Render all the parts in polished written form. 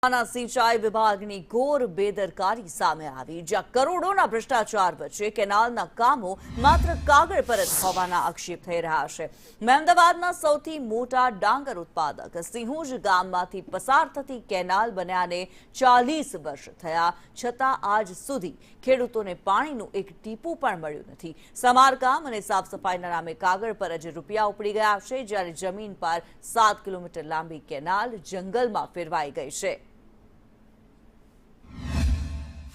સિંચાઈ વિભાગની ઘોર બેદરકારી સામે આવી, જ્યાં કરોડોના ભ્રષ્ટાચાર વચ્ચે કેનાલના કામો માત્ર કાગળ પર જ હોવાના આક્ષેપ થઈ રહ્યા છે। મહેમદાવાદના સૌથી મોટા ડાંગર ઉત્પાદક સિંહુજ ગામમાંથી પસાર થતી કેનાલ બન્યાને 40 વર્ષ થયા, છતાં આજ સુધી ખેડૂતોને પાણીનું એક ટીપું પણ મળ્યું નથી। સમારકામ અને સાફ સફાઈના નામે કાગળ પર જ રૂપિયા ઉપડી ગયા છે, જ્યારે જમીન પર 7 કિલોમીટર લાંબી કેનાલ જંગલમાં ફેરવાઈ ગઈ છે।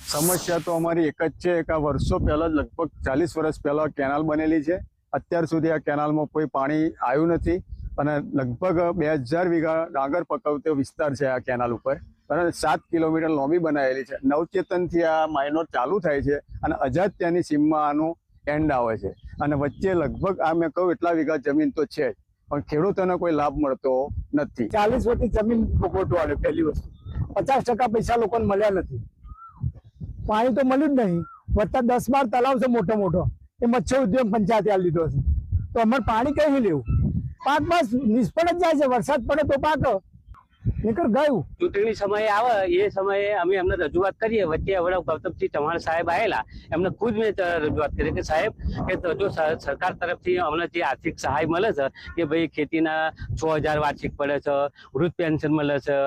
समस्या तो अमारी एक ज है कि वर्षों पहला लगभग 40 वर्ष पहला केनाल बनेली है। अत्यार सुधी आ केनाल में कोई पानी आयु नहीं और लगभग 2000 वीघा डांगर पकवते विस्तार है आ केनाल पर 7 किलोमीटर लांबी बनाएली है। नवचेतन थी आ माइनो चालू थाय छे अने अजात्यानी सीममां आनो एंड आवे छे अने वच्चे लगभग आ मैं कहूं एटला वीघा जमीन तो छे पण खेडूतोने कोई लाभ मळतो नथी। 40 वर्षથી जमीन ભોગવટો આવે। પહેલી વસ્તુ 50% પૈસા લોકોને મળ્યા નથી, પાણી તો મળ્યું જ નહીં। વત્તા 10-12 તલાવ છે મોટો મોટો, એ મત્સ્ય ઉદ્યોગ પંચાયતે આ લીધો છે, તો અમારે પાણી કઈ લેવું? પાક બસ નિષ્ફળ જ જાય છે। વરસાદ પડે તો પાક નીકળ ગયું। ચૂંટણી સમયે આવે એ સમયે અમે એમને રજૂઆત કરીએ। વચ્ચે હવે ગૌતમસિંહ ચૌહાણ સાહેબ આવેલા, એમને ખુદ મેં રજૂઆત કરી કે સાહેબ કે જો સરકાર તરફથી અમને જે આર્થિક સહાય મળે છે કે ભાઈ ખેતીના 6000 વાર્ષિક પડે છે, વૃદ્ધ પેન્શન મળે છે,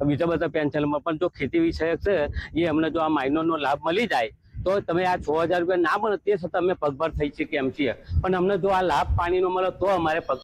બીજા બધા પેન્શનમાં પણ જો ખેતી વિષયક છે એ અમને જો આ માઇનોનો લાભ મળી જાય તો તમે આ 6000 રૂપિયા ના મળે તે છતાં અમે પગભર થઈ શકીએ એમ છીએ, પણ અમને જો આ લાભ પાણીનો મળે તો અમારે પગ